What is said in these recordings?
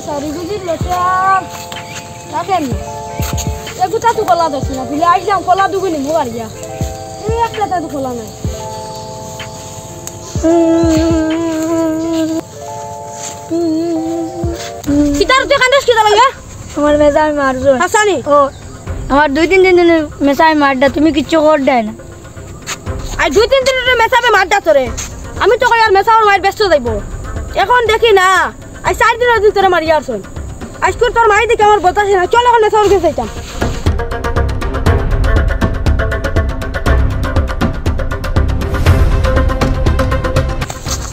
সারি বুঝিলে রাখেন এগুটা তো কলা দছ না বলে আইলাম কলা দুগুনি মোবার গিয়া এই একটা তো কলা নাই কিতার তুই কান্দেস কি লাগা আমার মেসাই মারছো হাসানি ও আমার 2-3 দিন মেসাই মারডা তুমি কিচ্ছু কর দেয় না আই 2-3 দিনের মেসাবে মারডা তোরে আমি তো কই আর মেসাওর মার ব্যস্ত যাইবো এখন দেখি না আই 4 দিনের দিন তোরে মারি আরছন আজকে তোর মাই দেখে আমার বতাস না চল এখন মেসাওর কাছে যাইতাম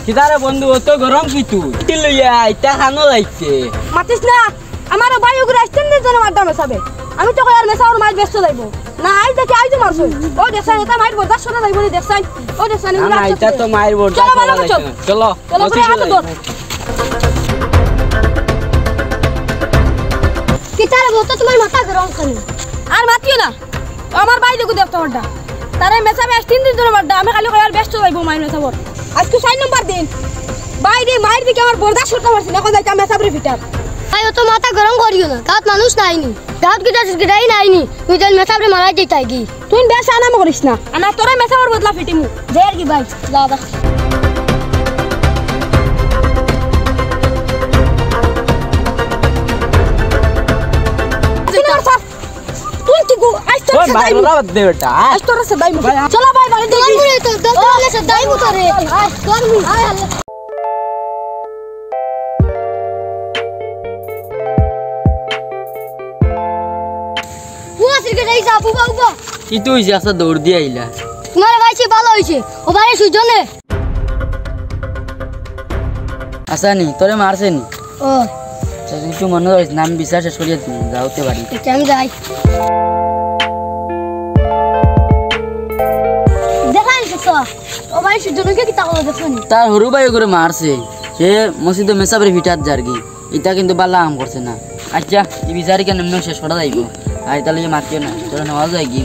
কিদারে বন্ধু অত গরম কি তুই কি লইয়া ইটা খানো লাইছে মাতিস না আমার ভাই ওগুলো আসতেন দিন তোর মারডা মেসাবে আমি তো কই আর মেসাওর মার ব্যস্ত যাইবো না আই দেখি আই তো মারছন ও দেখছান এটা মার বতাস না যাইবো দেখছান ও দেখছান না এটা তো মায়ের বড়টা চলো চলো চলো করে হাত ধর কিতার বলতো তোমার মাথা গরম কেন আর মাতিও না আমার ভাই দেখো দেখতো মারডা তারে মেসাবে আসতেন দিন তোর মারডা আমি খালি কই আর ব্যস্ত যাইবো মাই মেসাবর আজকে 6 নম্বর দিন বাইরে মায়ের দিকে আমার বরদাস্ত করতে পারছি না এখন যাইতাম মেসাবরে ভিতর ভাই ও তো মাথা গরম করিও না গাত মানুষ নাইনি গাত গিটাই নাইনি তুই যেন মেসাবরে মারাই দিতাই কি তুই বেশ আনাম করিস না আনা তোরে মেসাবর বদলা ফিটিমু জের কি ভাই যা যা তুই কি গো আজ তোর ওই ভাই রাত দে বেটা আজ তোর সে দাই চলো ভাই বাড়ি তোর মুরে তো দলে সে দাই মুতরে আয় তোর মুরে আয় আল্লাহ বুয়া সিরকে যাই যা বুবা বুবা কি তুই যাসা দৌড় দিয়ে আইলা তোমার ভাই সে ভালো হইছে ও বাড়ি সুজনে আসানি তোরে মারছেনি ও কিছু মনে হয় নাম বিশ্বাসে সরিয়ে তুমি যাওতে পারি আমি যাই দেখাই তো ও ভাই সুজনকে কি তাকো দেখছনি তার হরু ভাই করে মারছে সে মসজিদে মেসাবরে ভিটাত জারগি এটা কিন্তু বালা আম করছে না আচ্ছা এই বিচারি কেন শেষ করা যাইব আর তাহলে মাতিও না তোরা নেওয়া যায় কি